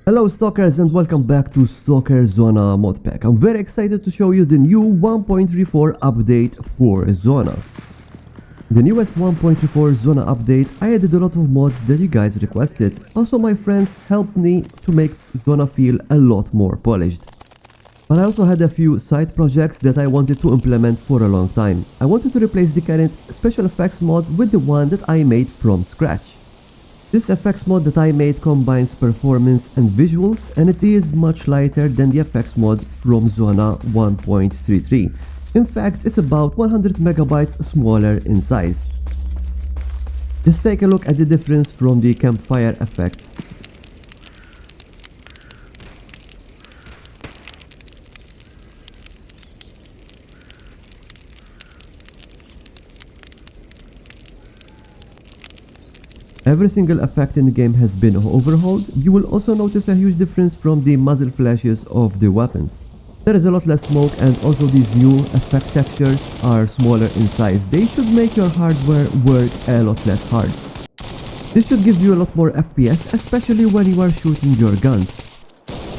Hello Stalkers and welcome back to Stalker Zona modpack. I'm very excited to show you the new 1.34 update for Zona. The newest 1.34 Zona update, I added a lot of mods that you guys requested. Also my friends helped me to make Zona feel a lot more polished. But I also had a few side projects that I wanted to implement for a long time. I wanted to replace the current special effects mod with the one that I made from scratch. This effects mod that I made combines performance and visuals, and it is much lighter than the effects mod from Zona 1.33. In fact, it's about 100 megabytes smaller in size. Just take a look at the difference from the campfire effects. Every single effect in the game has been overhauled. You will also notice a huge difference from the muzzle flashes of the weapons. There is a lot less smoke, and also these new effect textures are smaller in size. They should make your hardware work a lot less hard. This should give you a lot more FPS, especially when you are shooting your guns.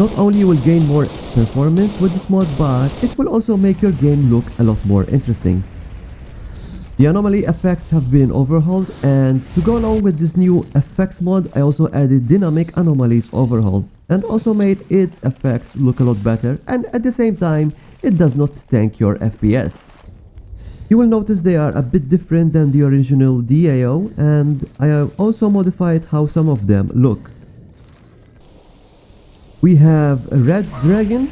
Not only you will gain more performance with this mod, but it will also make your game look a lot more interesting. The anomaly effects have been overhauled, and to go along with this new effects mod, I also added dynamic anomalies overhaul and also made its effects look a lot better, and at the same time it does not tank your FPS. You will notice they are a bit different than the original DAO, and I have also modified how some of them look. We have a red dragon,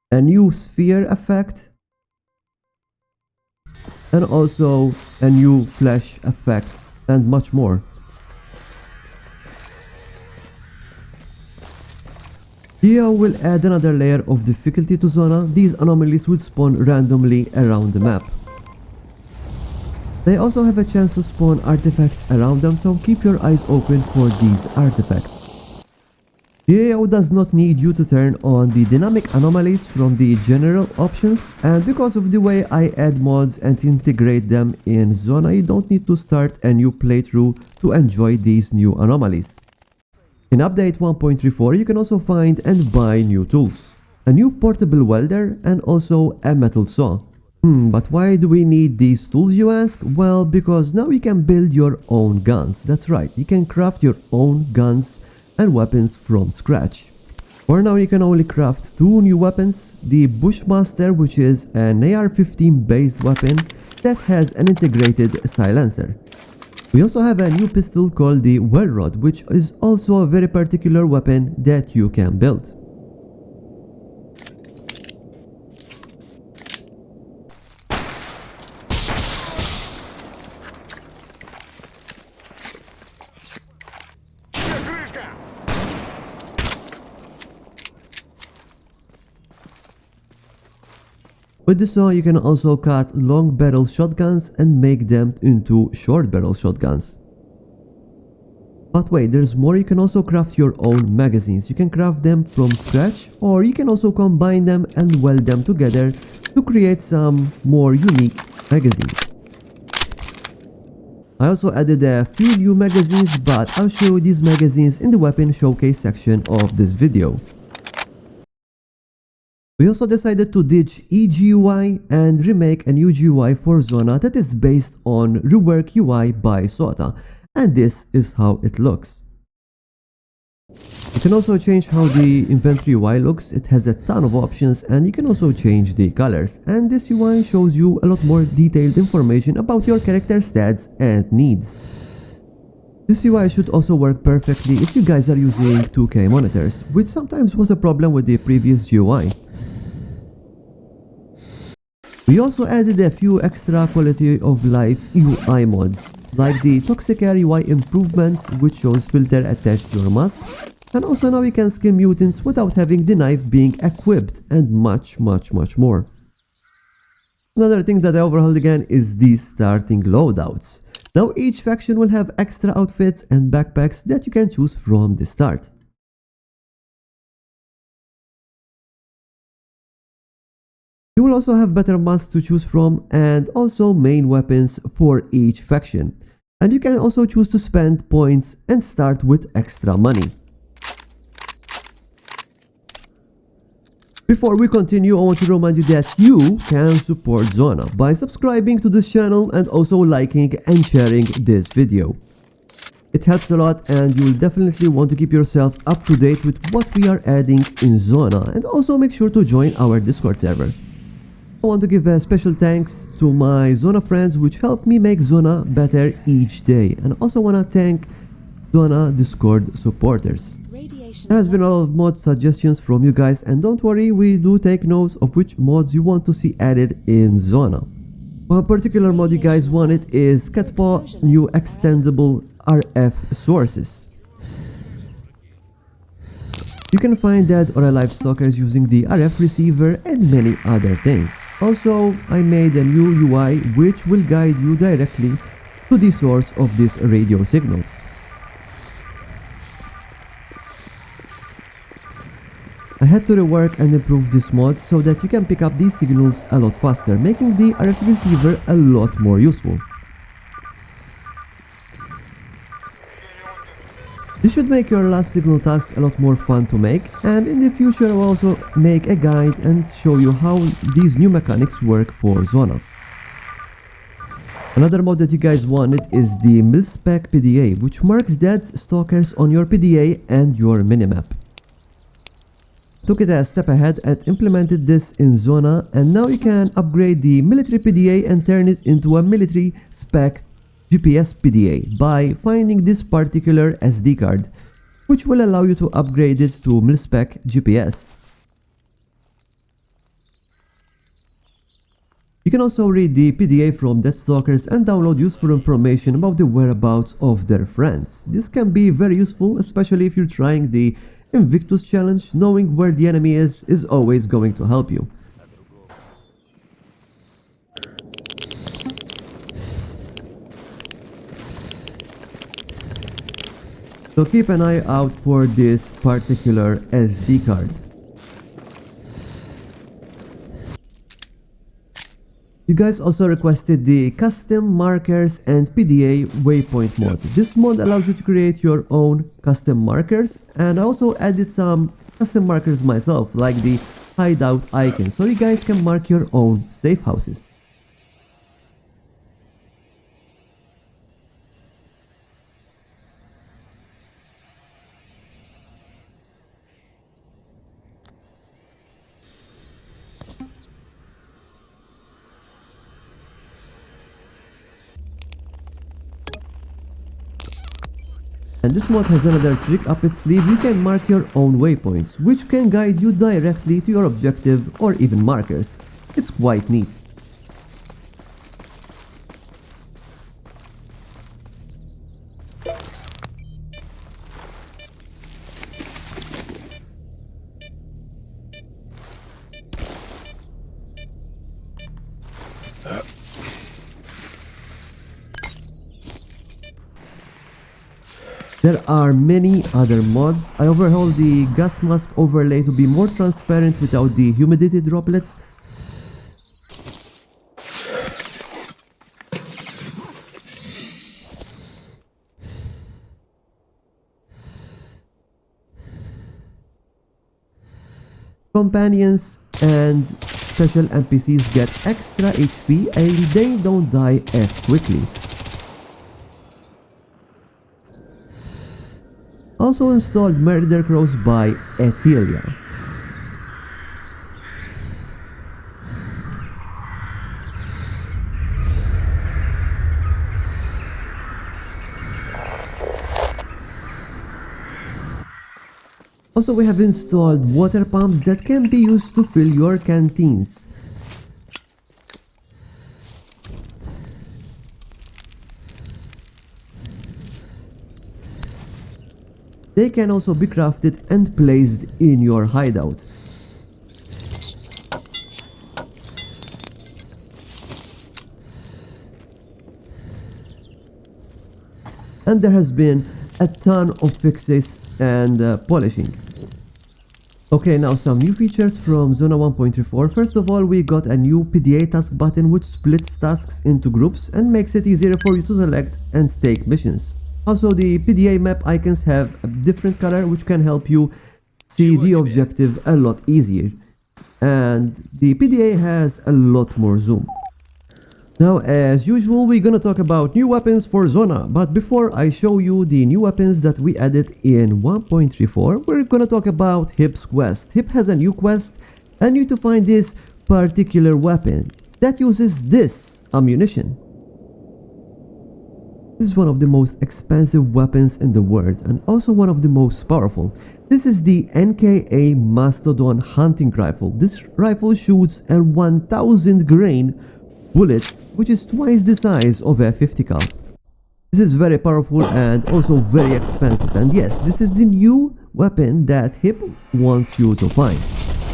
a new sphere effect, and also a new flash effect, and much more. Here will add another layer of difficulty to Zona. These anomalies will spawn randomly around the map. They also have a chance to spawn artifacts around them, so keep your eyes open for these artifacts. The AO does not need you to turn on the dynamic anomalies from the general options, and because of the way I add mods and integrate them in Zona, you don't need to start a new playthrough to enjoy these new anomalies. In update 1.34 you can also find and buy new tools. A new portable welder and also a metal saw. But why do we need these tools, you ask? Well, because now you can build your own guns. That's right, you can craft your own guns and weapons from scratch. For now you can only craft two new weapons: the Bushmaster, which is an AR-15 based weapon that has an integrated silencer. We also have a new pistol called the Well Rod, which is also a very particular weapon that you can build. With the saw you can also cut long barrel shotguns and make them into short barrel shotguns. But wait, there's more. You can also craft your own magazines. You can craft them from scratch, or you can also combine them and weld them together to create some more unique magazines. I also added a few new magazines, but I'll show you these magazines in the weapon showcase section of this video. We also decided to ditch eGUI and remake a new GUI for Zona that is based on Rework UI by Sota, and this is how it looks. You can also change how the inventory UI looks. It has a ton of options, and you can also change the colors, and this UI shows you a lot more detailed information about your character stats and needs. This UI should also work perfectly if you guys are using 2K monitors, which sometimes was a problem with the previous GUI. We also added a few extra quality of life UI mods, like the Toxic-Air UI improvements, which shows filter attached to your mask, and also now you can skin mutants without having the knife being equipped, and much more. Another thing that I overhauled again is the starting loadouts. Now each faction will have extra outfits and backpacks that you can choose from the start. You will also have better masks to choose from, and also main weapons for each faction. And you can also choose to spend points and start with extra money. Before we continue, I want to remind you that you can support Zona by subscribing to this channel and also liking and sharing this video. It helps a lot and you will definitely want to keep yourself up to date with what we are adding in Zona, and also make sure to join our Discord server. I want to give a special thanks to my Zona friends which help me make Zona better each day, and also want to thank Zona Discord supporters. There has been a lot of mod suggestions from you guys, and don't worry, we do take notes of which mods you want to see added in Zona. One particular mod you guys wanted is S.T.A.L.K.E.R new extendable RF sources. You can find dead or alive stalkers using the RF receiver and many other things. Also, I made a new UI which will guide you directly to the source of these radio signals. I had to rework and improve this mod so that you can pick up these signals a lot faster, making the RF receiver a lot more useful. This should make your last signal task a lot more fun to make, and in the future I will also make a guide and show you how these new mechanics work for Zona. Another mod that you guys wanted is the mil-spec PDA, which marks dead stalkers on your PDA and your minimap. Took it a step ahead and implemented this in Zona, and now you can upgrade the military PDA and turn it into a military spec GPS PDA by finding this particular SD card, which will allow you to upgrade it to mil-spec GPS. You can also read the PDA from dead stalkers and download useful information about the whereabouts of their friends. This can be very useful, especially if you're trying the Invictus challenge. Knowing where the enemy is always going to help you. So keep an eye out for this particular SD card. You guys also requested the custom markers and PDA waypoint mod. This mod allows you to create your own custom markers, and I also added some custom markers myself, like the hideout icon, so you guys can mark your own safe houses. And this mod has another trick up its sleeve. You can mark your own waypoints, which can guide you directly to your objective or even markers. It's quite neat. There are many other mods. I overhauled the gas mask overlay to be more transparent without the humidity droplets. Companions and special NPCs get extra HP and they don't die as quickly. Also installed murder crows by S.T.A.L.K.E.R. Also, we have installed water pumps that can be used to fill your canteens. They can also be crafted and placed in your hideout. And there has been a ton of fixes and polishing. Okay, now some new features from Zona 1.34. First of all, we got a new PDA task button which splits tasks into groups and makes it easier for you to select and take missions. Also, the PDA map icons have a different color which can help you see the objective a lot easier. And the PDA has a lot more zoom. Now, as usual, we're gonna talk about new weapons for Zona, but before I show you the new weapons that we added in 1.34, we're gonna talk about Hip's quest. Hip has a new quest, and you need to find this particular weapon that uses this ammunition. This is one of the most expensive weapons in the world, and also one of the most powerful. This is the NKA Mastodon Hunting Rifle. This rifle shoots a 1000 grain bullet, which is twice the size of a 50 cal. This is very powerful and also very expensive, and yes, this is the new weapon that Hip wants you to find.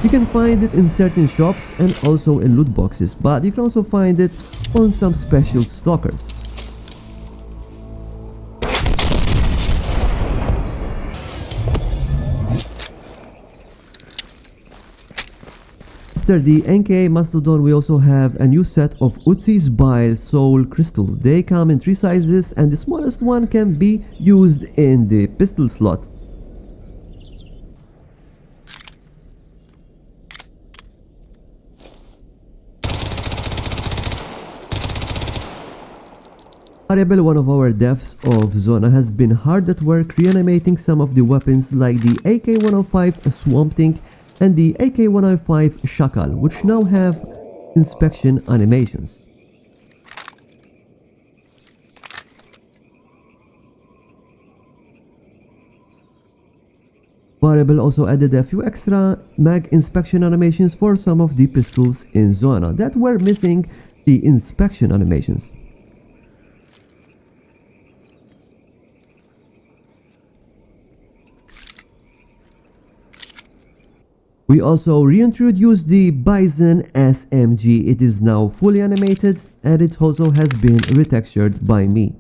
You can find it in certain shops and also in loot boxes, but you can also find it on some special stalkers. After the NKA Mastodon, we also have a new set of Utzi's Bile Soul Crystal. They come in 3 sizes and the smallest one can be used in the pistol slot. Variable, one of our devs of Zona, has been hard at work reanimating some of the weapons like the AK-105 Swamp Thing and the AK-105 Shakal, which now have inspection animations. Variable also added a few extra mag inspection animations for some of the pistols in Zona that were missing the inspection animations. We also reintroduced the Bison SMG. It is now fully animated and it also has been retextured by me.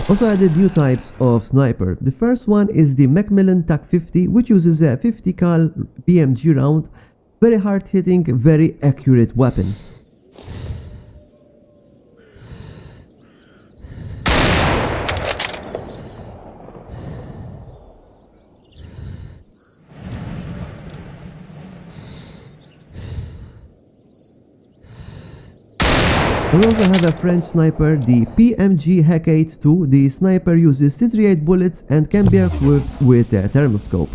Also added new types of sniper. The first one is the Macmillan TAC-50, which uses a 50 cal BMG round. Very hard hitting, very accurate weapon. We also have a French sniper, the PMG Hecate-2. The sniper uses 38 bullets and can be equipped with a thermal scope.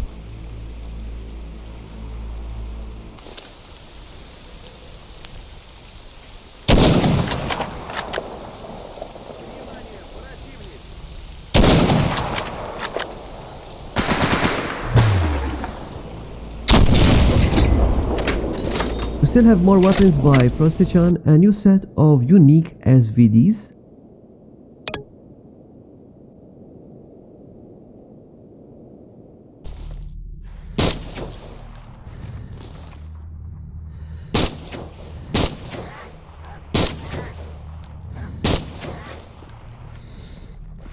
We still have more weapons by Frosty-chan, a new set of unique SVDs.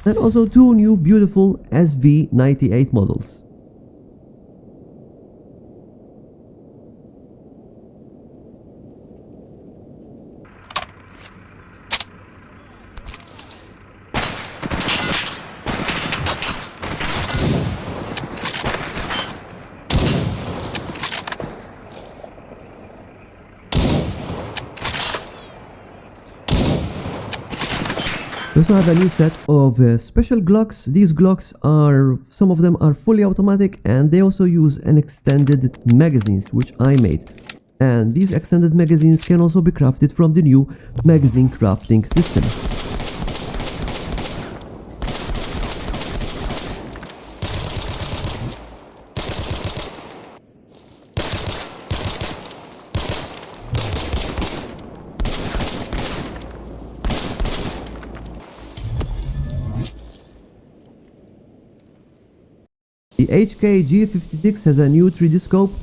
And also 2 new beautiful SV98 models. We also have a new set of special Glocks. These Glocks some of them are fully automatic and they also use an extended magazines which I made. And these extended magazines can also be crafted from the new magazine crafting system. The HK-G56 has a new 3D scope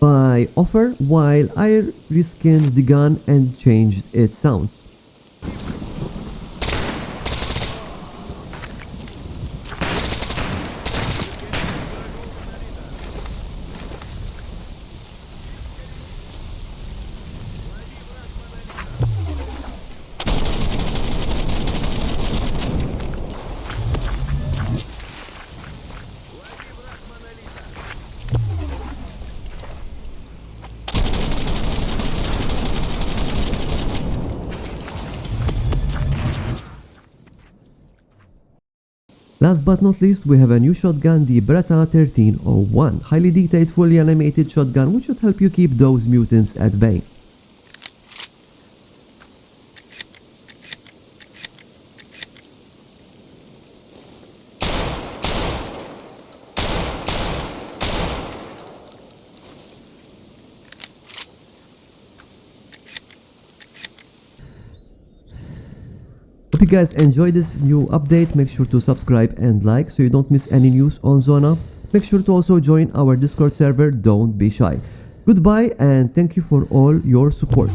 by Offer, while I reskinned the gun and changed its sounds. Last but not least, we have a new shotgun, the Beretta 1301, highly detailed, fully animated shotgun which should help you keep those mutants at bay. Hope you guys enjoyed this new update. Make sure to subscribe and like so you don't miss any news on Zona. Make sure to also join our Discord server, don't be shy. Goodbye and thank you for all your support.